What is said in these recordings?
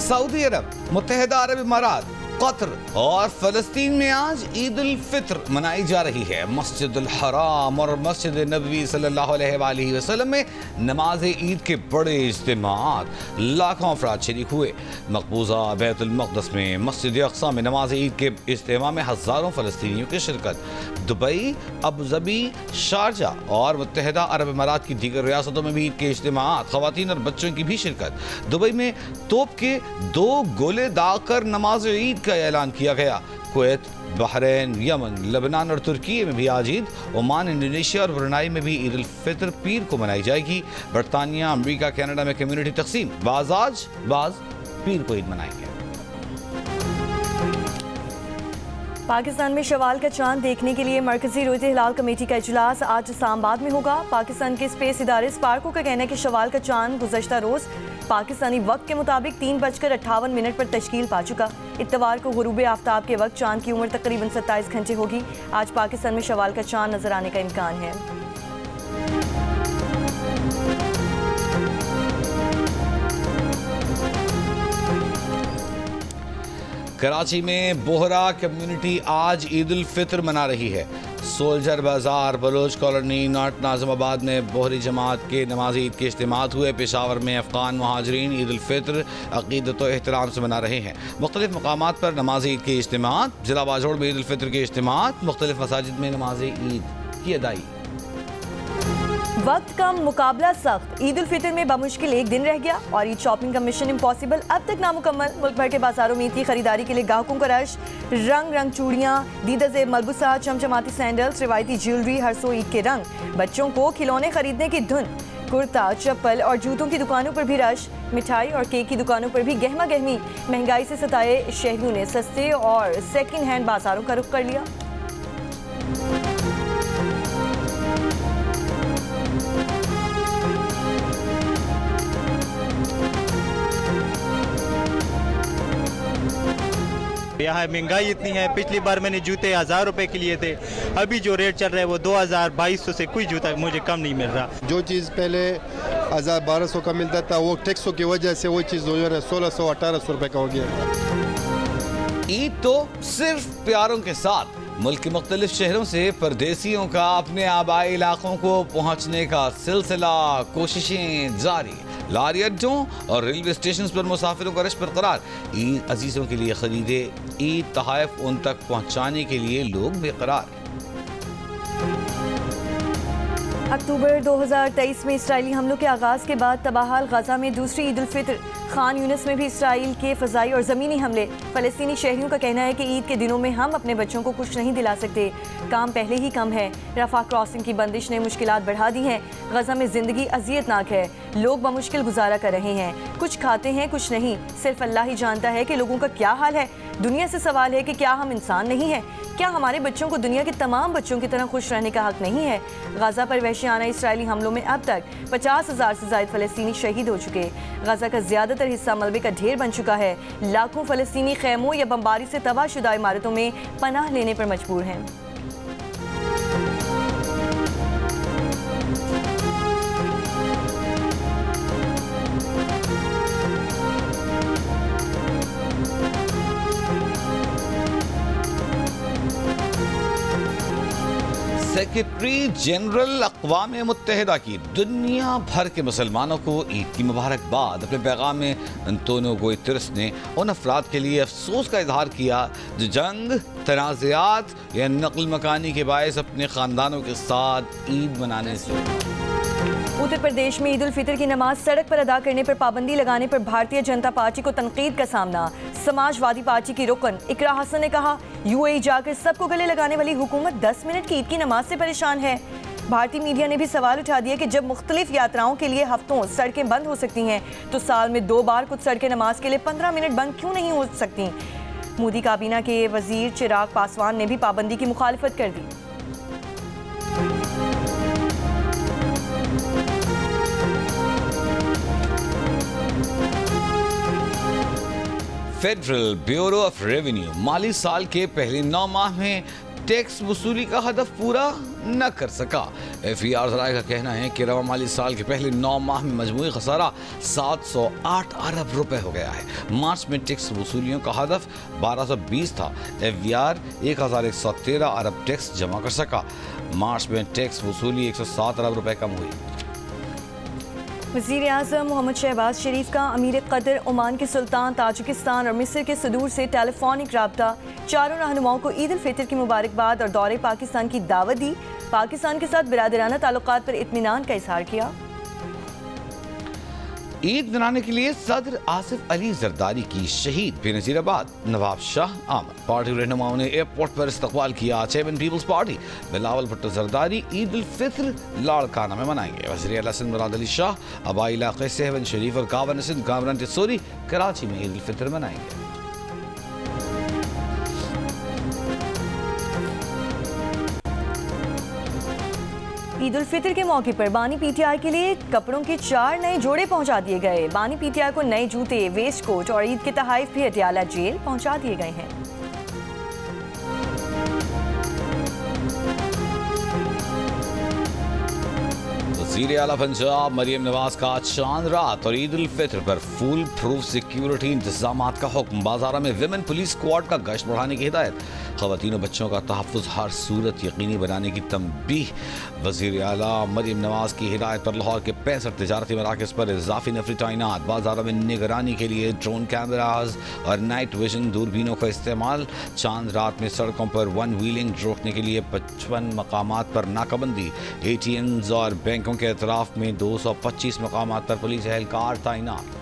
Saudi अरब, मुत्तहिदा अरब इमारात, Qatar और फ़लस्तीन में आज ईद उल फित्र मनाई जा रही है। मस्जिद अल हराम और मस्जिद नबवी सल्लल्लाहु अलैहि वसल्लम में नमाज ईद के बड़े इज्तिमात, लाखों अफराद शरीक हुए। मकबूजा बैतुल मक़दस में मस्जिद अक़सा में नमाज ईद के इज्तिमा में हज़ारों फ़लस्तीनियों की शिरकत। दुबई, अबूज़बी, शारजाह और मुत्तहिदा अरब इमारात की दीगर रियासतों में भी ईद के इज्तिमात, ख़वातीन और बच्चों की भी शिरकत। दुबई में तोप के 2 गोले दागकर नमाज ईद का ऐलान किया गया। कुवैत, बहरीन, यमन, लेबनान और तुर्की में भी आज ईद। ओमान, इंडोनेशिया और ब्रुनाई में भी ईद उल फित्र पीर को मनाई जाएगी। बरतानिया, अमरीका, कनाडा में कम्युनिटी तकसीम, बाज़ आज, बाज़ पीर को ईद मनाएंगे। पाकिस्तान में शवाल का चांद देखने के लिए मरकजी रोज़े हिलाल कमेटी का इजलास आज इस्लामाबाद में होगा। पाकिस्तान के स्पेस इदारे स्पार्को का कहना है कि शवाल का चांद गुज़श्ता रोज़ पाकिस्तानी वक्त के मुताबिक 3:58 पर तश्कील पा चुका। इत्तवार को गुरूब आफ्ताब के वक्त चांद की उम्र तकरीबन 27 घंटे होगी। आज पाकिस्तान में शवाल का चांद नजर आने का इम्कान है। कराची में बोहरा कम्युनिटी आज ईद उल फित्र मना रही है। सोल्जर बाजार, बलोच कॉलोनी, नॉर्थ नाज़िमाबाद में बोहरी जमात के नमाज ईद के इज्तिमात हुए। पेशावर में अफ़गान महाजरीन ईद उल फित्र अक़ीदत व एहतराम से मना रहे हैं। मुख्तलिफ मकामात पर नमाज ईद के इज्तिमात, जिला बाजोड़ में ईद उल फित्र के इज्तिमात, मुख्तलिफ मसाजिद में नमाज ईद की अदाई। वक्त कम, मुकाबला सख्त। ईद उल फित्र में बामुश्किल एक दिन रह गया और ईद शॉपिंग का मिशन इम्पॉसिबल अब तक नामुकम्मल। मुल्क भर के बाजारों में ईद की खरीदारी के लिए ग्राहकों का रश। रंग रंग चूड़ियाँ, दीदा ज़ेब मलबूसा, चमचमाती सैंडल्स, रिवायती ज्वेलरी, हर सो ईद के रंग। बच्चों को खिलौने खरीदने की धुन। कुर्ता, चप्पल और जूतों की दुकानों पर भी रश। मिठाई और केक की दुकानों पर भी गहमा गहमी। महंगाई से सताए शहरियों ने सस्ते और सेकेंड हैंड बाजारों का रुख कर लिया। यहाँ महंगाई इतनी है। पिछली बार मैंने जूते 1000 रुपए के लिए थे, अभी जो रेट चल रहा है वो 2200 से कोई जूता मुझे कम नहीं मिल रहा। जो चीज़ पहले 1200 का मिलता था वो टैक्सों की वजह से वो चीज़ 1600-1800 रुपए का हो गया। ईद तो सिर्फ प्यारों के साथ। मुल्क के मुख्तलिफ शहरों से परदेसियों का अपने आबाई इलाकों को पहुँचने का सिलसिला, कोशिशें जारी। लारी अड्डों और रेलवे स्टेशन पर मुसाफिरों का रश बरकरार। ईद अजीज़ों के लिए खरीदे ईद तोहफ़े उन तक पहुँचाने के लिए लोग बेकरार। अक्टूबर 2023 में इसराइली हमलों के आगाज़ के बाद तबाहाल गजा में दूसरी ईद उल फित्र। खान यूनिस में भी इसराइल के फ़ज़ाई और ज़मीनी हमले। फ़लस्तीनी शहरियों का कहना है कि ईद के दिनों में हम अपने बच्चों को कुछ नहीं दिला सकते, काम पहले ही कम है। रफ़ा क्रॉसिंग की बंदिश ने मुश्किलात बढ़ा दी हैं। गजा में ज़िंदगी अज़ियतनाक है, लोग बमुश्किल गुजारा कर रहे हैं। कुछ खाते हैं, कुछ नहीं। सिर्फ अल्लाह ही जानता है कि लोगों का क्या हाल है। दुनिया से सवाल है कि क्या हम इंसान नहीं हैं? क्या हमारे बच्चों को दुनिया के तमाम बच्चों की तरह खुश रहने का हक नहीं है? गजा पर वहशियाना इसराइली हमलों में अब तक 50,000 से ज़ायद फ़लस्तीनी शहीद हो चुके। गजा का ज़्यादातर हिस्सा मलबे का ढेर बन चुका है। लाखों फ़लस्तीनी खैमों या बमबारी से तबाहशुदा इमारतों में पनाह लेने पर मजबूर हैं। सेक्रेटरी जनरल अक़वाम मुत्तहिदा की दुनिया भर के मुसलमानों को ईद की मुबारकबाद। अपने पैगाम में अंतोनियो गुतेरेस ने उन अफराद के लिए अफसोस का इजहार किया जो जंग, तनाज़ात या नक़ल मकानी के बायस अपने ख़ानदानों के साथ ईद मनाने से। उत्तर प्रदेश में ईद उल फित्र की नमाज सड़क पर अदा करने पर पाबंदी लगाने पर भारतीय जनता पार्टी को तनकीद का सामना। समाजवादी पार्टी की रुकन इकरा हसन ने कहा, यूएई जाकर सबको गले लगाने वाली हुकूमत 10 मिनट की ईद की नमाज से परेशान है। भारतीय मीडिया ने भी सवाल उठा दिया कि जब मुख्तलिफ यात्राओं के लिए हफ्तों सड़कें बंद हो सकती हैं तो साल में 2 बार कुछ सड़कें नमाज के लिए 15 मिनट बंद क्यों नहीं हो सकती? मोदी काबीना के वजीर चिराग पासवान ने भी पाबंदी की मुखालिफत कर दी। फेडरल ब्यूरो ऑफ रेवेन्यू माली साल के पहले 9 माह में टैक्स वसूली का हदफ पूरा न कर सका। FER ज़राए का कहना है कि रवा माली साल के पहले 9 माह में मजमूई खसारा 708 अरब रुपए हो गया है। मार्च में टैक्स वसूलियों का हदफ 1220 था। FER 1113 अरब टैक्स जमा कर सका। मार्च में टैक्स वसूली 107 अरब रुपए कम हुई। वज़ीर-ए-आज़म मोहम्मद शहबाज शरीफ का अमीर कतर, ओमान के सुल्तान, ताजिकिस्तान और मिस्र के सदूर से टेलीफोनिक राब्ता। चारों रहनुमाओं को ईद उल फितर की मुबारकबाद और दौरे पाकिस्तान की दावत दी। पाकिस्तान के साथ बिरादराना ताल्लुकात पर इत्मीनान का इजहार किया। ईद मनाने के लिए सदर आसिफ अली जरदारी की शहीद बेनज़ीराबाद नवाब शाह आमद। पार्टी रहनुमाओं ने एयरपोर्ट पर इस्तकबाल किया। Chairman Peoples Party Bilawal Bhutto Zardari Eid ul Fitr Larkana में मनाएंगे। वज़ीर आला सिंध मुराद अली शाह आबाई इलाके से हेवन शरीफ और कावन सिंध कामरान टिसोरी कराची में ईद उल फितर मनाएंगे। ईद उल फितर के मौके पर बानी PTI के लिए कपड़ों के 4 नए जोड़े पहुंचा दिए गए। बानी PTI को नए जूते, वेस्ट कोट और ईद के तहाइफ भी अटियाला जेल पहुंचा दिए गए हैं। वज़ीर आला पंजाब मरियम नवाज का चांद रात और ईद उल फितर पर फुल प्रूफ सिक्योरिटी इंतजाम का हुक्म। बाजारा में विमेन पुलिस स्क्वाड का गश्त बढ़ाने की हिदायत। ख़वातीन और बच्चों का तहफ़्फ़ुज़ हर सूरत यकीनी बनाने की तंबीह। वज़ीर आला मरियम नवाज की हिदायत पर लाहौर के 65 तिजारती मराकज़ पर इजाफी नफरी तैनात। बाजारों में निगरानी के लिए ड्रोन कैमराज और नाइट विजन दूरबीनों का इस्तेमाल। चांद रात में सड़कों पर वन व्हीलिंग रोकने के लिए 55 मकामात पर नाकाबंदी। ATMs और बैंकों के अतराफ में 225 मकामात पर पुलिस एहलकार तैनात।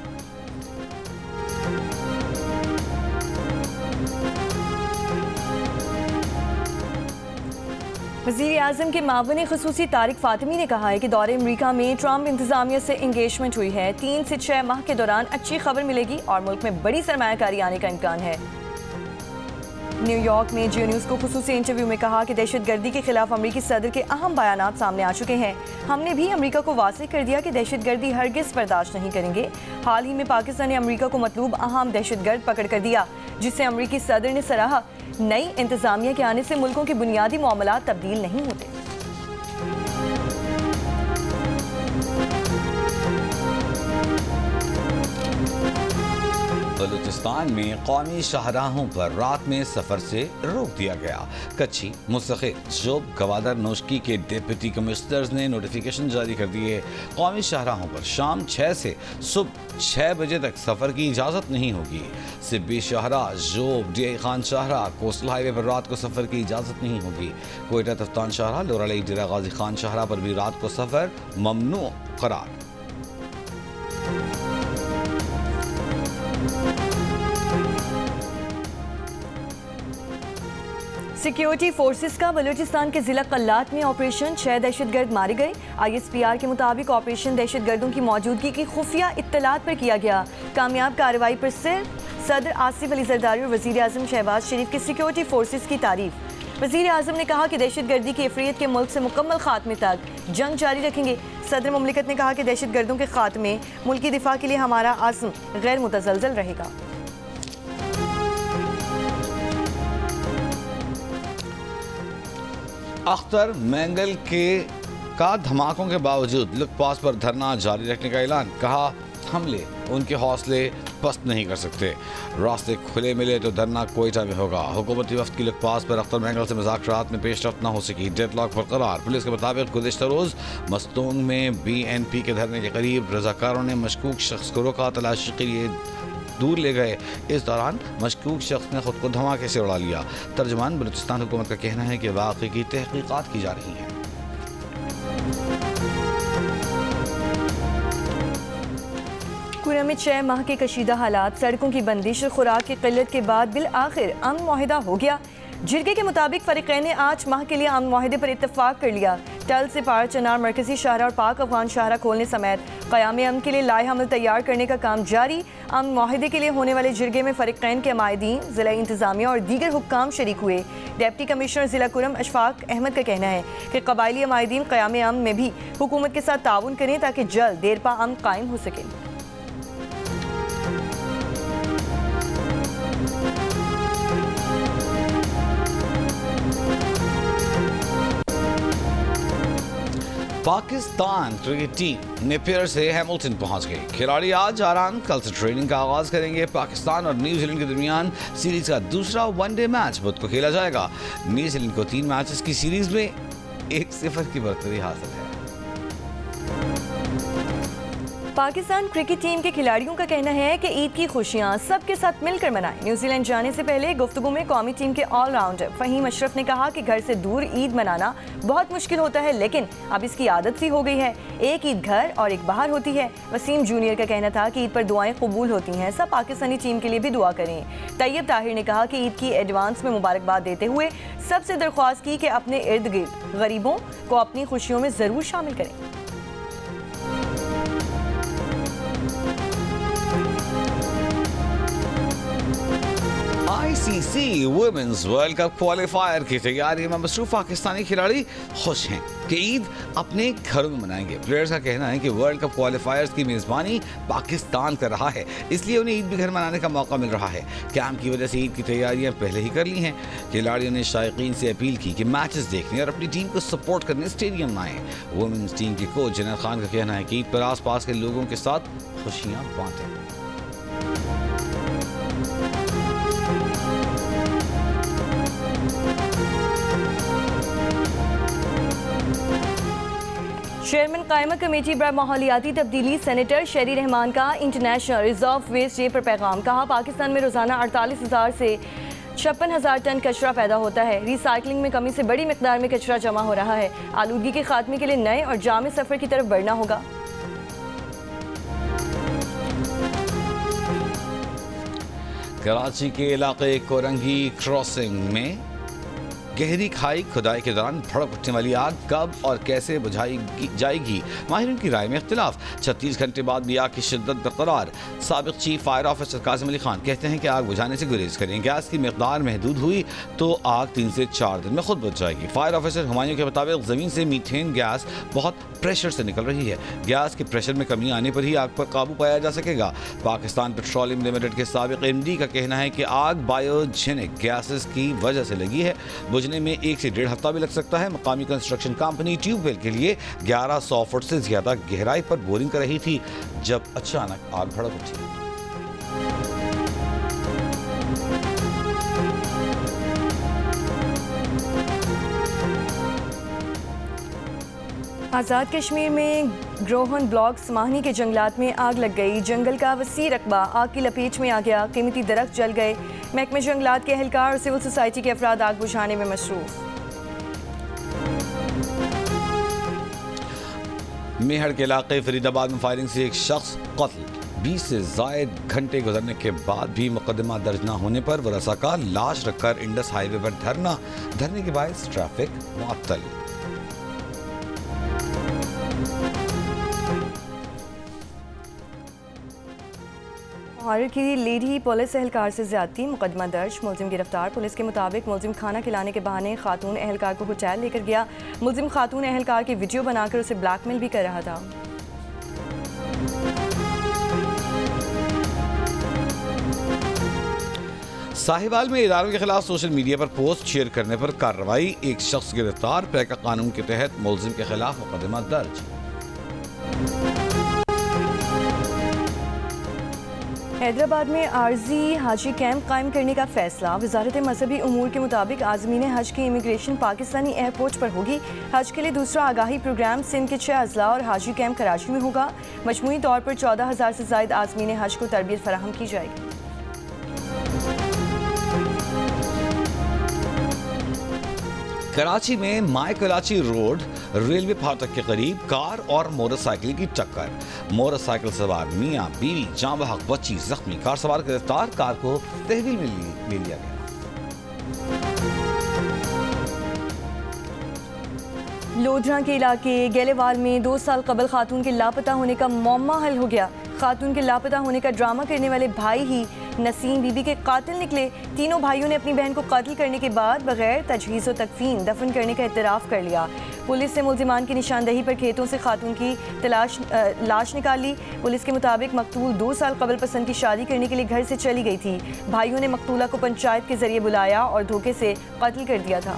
वज़ीर-ए-आज़म के मावन ख़ुसूसी तारिक फ़ातिमी ने कहा है कि दौरे अमरीका में ट्रंप इंतज़ामिया से इंगेजमेंट हुई है। 3 से 6 माह के दौरान अच्छी खबर मिलेगी और मुल्क में बड़ी सरमायाकारी आने का इम्कान है। न्यूयॉर्क में जियो न्यूज़ को खुसूसी इंटरव्यू में कहा कि दहशतगर्दी के खिलाफ अमरीकी सदर के अहम बयानात सामने आ चुके हैं। हमने भी अमरीका को वाज़ेह कर दिया कि दहशतगर्दी हरगिज़ बर्दाश्त नहीं करेंगे। हाल ही में पाकिस्तान ने अमरीका को मतलूब अहम दहशतगर्द पकड़ कर दिया, जिससे अमरीकी सदर ने सराहा नई इंतज़ामिया के आने से मुल्कों के बुनियादी मामलात तब्दील नहीं होते। बलूचिस्तान में कौमी शाहराहों पर रात में सफर से रोक दिया गया। कच्ची, मुस्तकिल, जोब, गवादर, नोशकी के डिप्टी कमिश्नर्स ने नोटिफिकेशन जारी कर दिए। कौमी शाहराहों पर शाम 6 से सुबह 6 बजे तक सफर की इजाज़त नहीं होगी। सिब्बी शाहरा, जोब, DI खान शाहरा, कोस्टल हाईवे पर रात को सफर की इजाज़त नहीं होगी। कोयटा तफ्तान शाहरा, लोराली, डेरा गाजी खान शाहरा पर भी रात को सफर ममनू करार। सिक्योरिटी फोर्सेस का बलूचिस्तान के जिला कल्लात में ऑपरेशन, 6 दहशतगर्द मारे गए। ISPR के मुताबिक ऑपरेशन दहशतगर्दों की मौजूदगी की खुफिया इत्तलात पर किया गया। कामयाब कार्रवाई पर सदर आसिफ अली जरदारी और वज़ीर आज़म शहबाज शरीफ की सिक्योरिटी फोर्सेस की तारीफ। वज़ीर आज़म ने कहा कि दहशतगर्दी की अफरीत के मुल्क से मुकम्मल खात्मे तक जंग जारी रखेंगे। सदर मुमलिकत ने कहा कि दहशतगर्दों के खात्मे, मुल्की दिफा के लिए हमारा आज़म गैर मुतज़लज़ल रहेगा। अख्तर मैंगल का धमाकों के बावजूद लुकपास पर धरना जारी रखने का ऐलान। कहा, हमले उनके हौसले पस्त नहीं कर सकते। रास्ते खुले मिले तो धरना कोयटा में होगा। हुकूमती वफ्द की लुकपास पर अख्तर मैंगल से मुज़ाकरात में पेशरफ्त न हो सकी। डेडलॉक बरकरार। पुलिस के मुताबिक गुज़िश्ता रोज़ मस्तूंग में BNP के धरने के करीब रज़ाकारों ने मशकूक शख्स को रोका, तलाशी के लिए दूर ले गए। इस दौरान मशकूक शख्स ने खुद को धमाके से उड़ा लिया। तर्जुमान बलूचिस्तान हुकूमत का कहना है कि वाक़े की तहक़ीक़ात की जा रही हैं। कुरा में 6 माह के कशीदा हालात, सड़कों की बंदिश और खुराक की किल्लत के बाद बिल आखिर अमन मुआहिदा हो गया। जिरगे के मुताबिक फरीक़ैन ने 8 माह के लिए अमन मुआहिदे पर इत्तफाक कर लिया। टल से पार चनार मरकजी शाहरा और पाक अफगान शाहरा खोलने समेत क़याम अमन के लिए लाए हमल तैयार करने का काम जारी। अमन मुआहिदे के लिए होने वाले जिरगे में फरीक़ैन के अमायदीन, ज़िला इंतज़ामिया और दीगर हुक्काम शरीक हुए। डिप्टी कमिश्नर ज़िला कुरम अशफाक अहमद का कहना है कि कबायली अमायदीन क़याम अमन में भी हुकूमत के साथ ताउन करें ताकि जल्द देरपा अमन कायम हो सके। पाकिस्तान क्रिकेट टीम नेपियर से हैमिल्टन पहुंच गई। खिलाड़ी आज आराम, कल से ट्रेनिंग का आगाज करेंगे। पाकिस्तान और न्यूजीलैंड के दरमियान सीरीज का दूसरा वनडे मैच बुध को खेला जाएगा। न्यूजीलैंड को 3 मैचेस की सीरीज में 1-0 की बढ़तरी हासिल है। पाकिस्तान क्रिकेट टीम के खिलाड़ियों का कहना है कि ईद की खुशियां सबके साथ मिलकर मनाएं। न्यूजीलैंड जाने से पहले गुफ्तगू में कौमी टीम के ऑलराउंडर फहीम अशरफ ने कहा कि घर से दूर ईद मनाना बहुत मुश्किल होता है, लेकिन अब इसकी आदत सी हो गई है। एक ईद घर और एक बाहर होती है। वसीम जूनियर का कहना था कि ईद पर दुआएं कबूल होती हैं, सब पाकिस्तानी टीम के लिए भी दुआ करें। तैयब ताहिर ने कहा कि ईद की एडवांस में मुबारकबाद देते हुए सबसे दरख्वास्त की कि अपने इर्द गिर्द गरीबों को अपनी खुशियों में ज़रूर शामिल करें। ICC women's world cup qualifier की तैयारी में मसरूफ पाकिस्तानी खिलाड़ी खुश हैं कि ईद अपने घरों में मनाएंगे। प्लेयर्स का कहना है कि वर्ल्ड कप क्वालिफायर्स की मेज़बानी पाकिस्तान कर रहा है, इसलिए उन्हें ईद भी घर मनाने का मौका मिल रहा है। कैंप की वजह से ईद की तैयारियां पहले ही कर ली हैं। खिलाड़ियों ने शायकीन से अपील की कि मैचेस देखने और अपनी टीम को सपोर्ट करने स्टेडियम आएँ। वुमेन्स टीम के कोच जनरल खान का कहना है कि ईद पर आस पास के लोगों के साथ खुशियाँ बांटें। चेयरमैन कायमा कमेटी पर माहौलियाती तब्दीली सेनेटर शेरी रहमान का इंटरनेशनल रिजर्व वेस्ट डे पर पैगाम। कहा, पाकिस्तान में रोजाना 48,000 से 56,000 टन कचरा पैदा होता है। रिसाइकलिंग में कमी से बड़ी मिकदार में कचरा जमा हो रहा है। आलूदगी के खात्मे के लिए नए और जामे सफर की तरफ बढ़ना होगा। कराची के इलाके कोरंगी क्रॉसिंग में गहरी खाई खुदाई के दौरान भड़क उठने वाली आग कब और कैसे बुझाई जाएगी, माहिरीन की राय में इख्तिलाफ। 36 घंटे बाद भी आग की शिद्दत बरकरार। साबिक chief fire officer Qasim Ali Khan कहते हैं कि आग बुझाने से गुरेज करें। गैस की मिकदार महदूद हुई तो आग 3 से 4 दिन में खुद बुझ जाएगी। फायर ऑफिसर हुमायूं के मुताबिक ज़मीन से मीथेन गैस बहुत प्रेशर से निकल रही है। गैस के प्रेशर में कमी आने पर ही आग पर काबू पाया जा सकेगा। पाकिस्तान पेट्रोलियम लिमिटेड के साबिक MD का कहना है कि आग बायोजेनिक गैसेस की वजह से लगी है। बुझने में 1 से 1.5 हफ्ता भी लग सकता है। मकामी कंस्ट्रक्शन कंपनी ट्यूबवेल के लिए 1100 फुट से ज्यादा गहराई पर बोरिंग कर रही थी जब अचानक आग भड़क उठी। आज़ाद कश्मीर में ग्रोहन ब्लॉक समाहनी के जंगलात में आग लग गई। जंगल का वसी रकबा आग की लपेट में आ गया। कीमती दरख्त जल गए। महकमे जंगलात के एहलकार और सिविल सोसाइटी के अफराद आग बुझाने में मसरूफ। मेहड़ के इलाके फरीदाबाद में फायरिंग से एक शख्स कत्ल। 20 से ज़ायद घंटे गुजरने के बाद भी मुकदमा दर्ज न होने पर वरसा का लाश रखकर इंडस हाईवे पर धरने के बायस ट्रैफिक मुअत्तल। हार की लेडी पुलिस एहलकार से ज्यादती, मुकदमा दर्ज, मुलजिम गिरफ्तार। पुलिस के मुताबिक मुलजिम खाना खिलाने के बहाने खातून एहलकार को होटल लेकर गया। मुलजिम खातून एहलकार की वीडियो बनाकर उसे ब्लैकमेल भी कर रहा था। साहिवाल में इदारों के खिलाफ सोशल मीडिया पर पोस्ट शेयर करने पर कार्रवाई। एक शख्स गिरफ्तार। पैका कानून के तहत मुलजिम के खिलाफ मुकदमा दर्ज। हैदराबाद में आर्जी हाजी कैंप कायम करने का फैसला। वजारत मजहबी उमूर के मुताबिक आज़मीन हज की इमिग्रेशन पाकिस्तानी एयरपोर्ट पर होगी। हज के लिए दूसरा आगाही प्रोग्राम सिंध के 6 अजला और हाजी कैंप कराची में होगा। मजमूई तौर पर 14,000 से ज़ायद आज़मीन हज को तरबियत फराहम की जाएगी। कराची में माय कराची रोड रेलवे फाटक के करीब कार और मोटरसाइकिल की टक्कर। मोटरसाइकिल सवार मियां बीवी जाँ बहक बच्ची जख्मी। कार सवार गिरफ्तार। कार को तहवील में ले लिया गया। लोधरा के इलाके गेलेवाल में 2 साल कबल खातून के लापता होने का मौमा हल हो गया। खातून के लापता होने का ड्रामा करने वाले भाई ही नसीम बीबी के कातिल निकले। तीनों भाइयों ने अपनी बहन को कत्ल करने के बाद बगैर तजहीज़ व तकफीन दफन करने का इतराफ़ कर लिया। पुलिस ने मुल्जिमान की निशानदही पर खेतों से खातून की लाश निकाल ली। पुलिस के मुताबिक मकतूल 2 साल कबल पसंद की शादी करने के लिए घर से चली गई थी। भाइयों ने मकतूला को पंचायत के जरिए बुलाया और धोखे से कत्ल कर दिया था।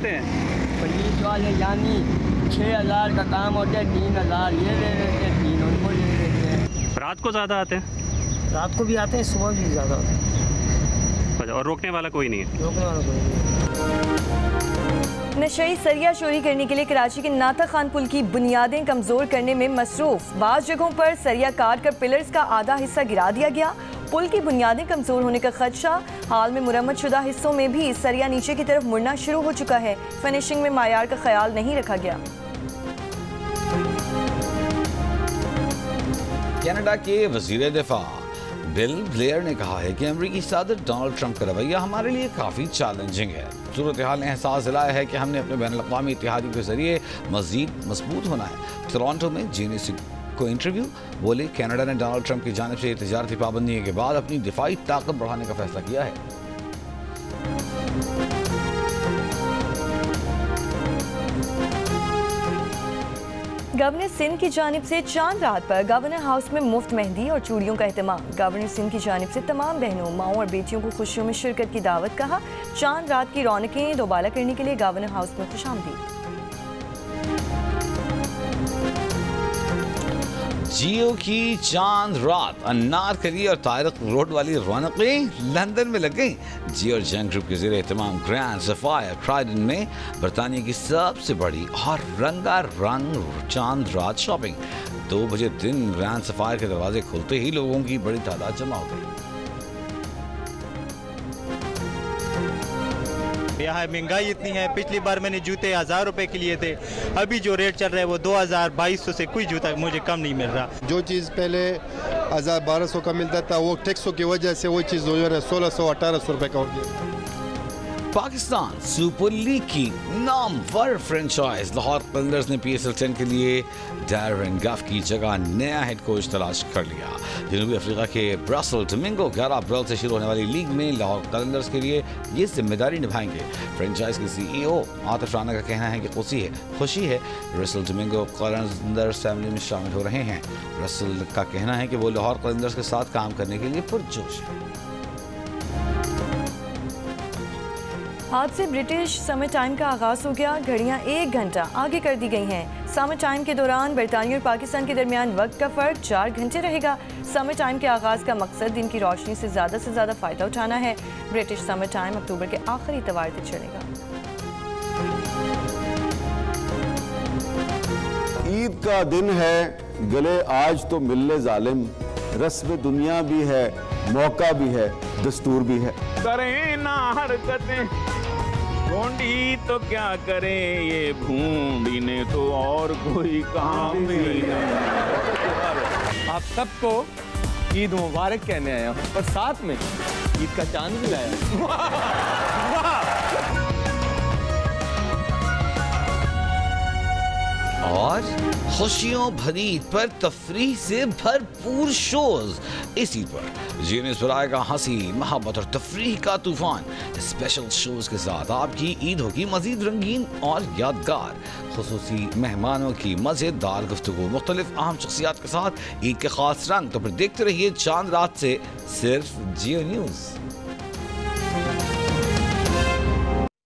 देते हैं? पुलिस वाले यानी 6,000 का काम होता है, 3,000 ये ले लेते हैं, 3 उनको ले लेते हैं। रात को ज़्यादा आते हैं? रात को भी आते हैं, सुबह भी ज़्यादा होते हैं। अच्छा, और रोकने वाला कोई नहीं है? रोकने वाला कोई नहीं है। नशई सरिया चोरी करने के लिए कराची के नाता खान पुल की बुनियादें कमज़ोर करने में मसरूफ। बाज़ जगहों पर सरिया काट कर पिलर्स का आधा हिस्सा गिरा दिया गया। पुल की बुनियादें कमज़ोर होने का खदशा। हाल में मुरम्मत शुदा हिस्सों में भी सरिया नीचे की तरफ मुड़ना शुरू हो चुका है। फिनिशिंग में मायार का ख्याल नहीं रखा गया। कनाडा के वज़ीर दिफा बिल ब्लेयर ने कहा है कि अमेरिकी सदर डोनाल्ड ट्रंप का रवैया हमारे लिए काफ़ी चैलेंजिंग है। सूरत हाल ने एहसास दिलाया है कि हमने अपने बैनुल-अक़वामी इत्तेहादियों के जरिए मज़ीद मजबूत होना है। टोरंटो में जेनेसी को इंटरव्यू बोले, कनाडा ने डोनाल्ड ट्रंप की जानिब से तिजारती पाबंदी के बाद अपनी दिफाई ताकत बढ़ाने का फैसला किया है। गवर्नर सिंध की जानिब से चांद रात पर गवर्नर हाउस में मुफ्त मेहंदी और चूड़ियों का एहतमाम। गवर्नर सिंध की जानिब से तमाम बहनों, माओं और बेटियों को खुशियों में शिरकत की दावत। कहा, चांद रात की रौनकें दोबारा करने के लिए गवर्नर हाउस में खुशामदीद। जियो की चांद रात अनारकली और तारिक रोड वाली रौनकें लंदन में लग गई। जियो और जंग ग्रुप के ज़रिए तमाम ग्रैंड सफायर क्राइडन में बरतानिया की सबसे बड़ी और रंगारंग चांद रात शॉपिंग। 2 बजे दिन ग्रैंड सफायर के दरवाजे खुलते ही लोगों की बड़ी तादाद जमा हो गई। यहाँ महंगाई इतनी है, पिछली बार मैंने जूते 1,000 रुपए के लिए थे, अभी जो रेट चल रहा है वो 2,000 2,200 से कोई जूता मुझे कम नहीं मिल रहा। जो चीज़ पहले 1,000-1,200 का मिलता था वो टैक्सों की वजह से वो चीज़ जो है 1,600-1,800 रुपये का हो गया। पाकिस्तान सुपर लीग की नामवर फ्रेंचाइज लाहौर कलंदर्स ने PSL 10 के लिए डैरेन गफ की जगह नया हेड कोच तलाश कर लिया। जनूबी अफ्रीका के ब्रसल डोमिंगो 11 अप्रैल से शुरू होने वाली लीग में लाहौर कलंदर्स के लिए ये जिम्मेदारी निभाएंगे। फ्रेंचाइज के CEO आतिफ राना का कहना है कि खुशी है ब्रसल डोमिंगो कलंदर्स फैमिली में शामिल हो रहे हैं। ब्रसल का कहना है कि वो लाहौर कलंदर्स के साथ काम करने के लिए पुरजोश है। आज से ब्रिटिश समर टाइम का आगाज हो गया। घड़ियां 1 घंटा आगे कर दी गई हैं। समर टाइम के दौरान बरतानिया और पाकिस्तान के दरमियान वक्त का फ़र्क 4 घंटे रहेगा। समर टाइम के आगाज का मकसद दिन की रोशनी से ज़्यादा फ़ायदा उठाना है। ब्रिटिश समर टाइम अक्टूबर के आखिरी इतवार तक चलेगा। ईद का दिन है, गले आज तो मिलने जालिम, रस्म दुनिया भी है, मौका भी है, दस्तूर भी है। करें ना हरकतें ढूंढी तो क्या करे, ये ढूंढी ने तो और कोई काम भी नहीं। आप सबको ईद मुबारक कहने आया हूँ और साथ में ईद का चांद भी लाया। और खुशियों भरी ईद पर तफरीह से भरपूर शोज। इसी पर जीनिस पर आएगा हंसी, मोहब्बत और तफरीह का तूफान। स्पेशल शोज के साथ आपकी ईद होगी मजीद रंगीन और यादगार। खुसूसी मेहमानों की मजेदार गुफ्तगू, मुख्तलिफ अहम शख्सियात के साथ ईद के खास रंग। तो फिर देखते रहिए चांद रात से सिर्फ जियो न्यूज़।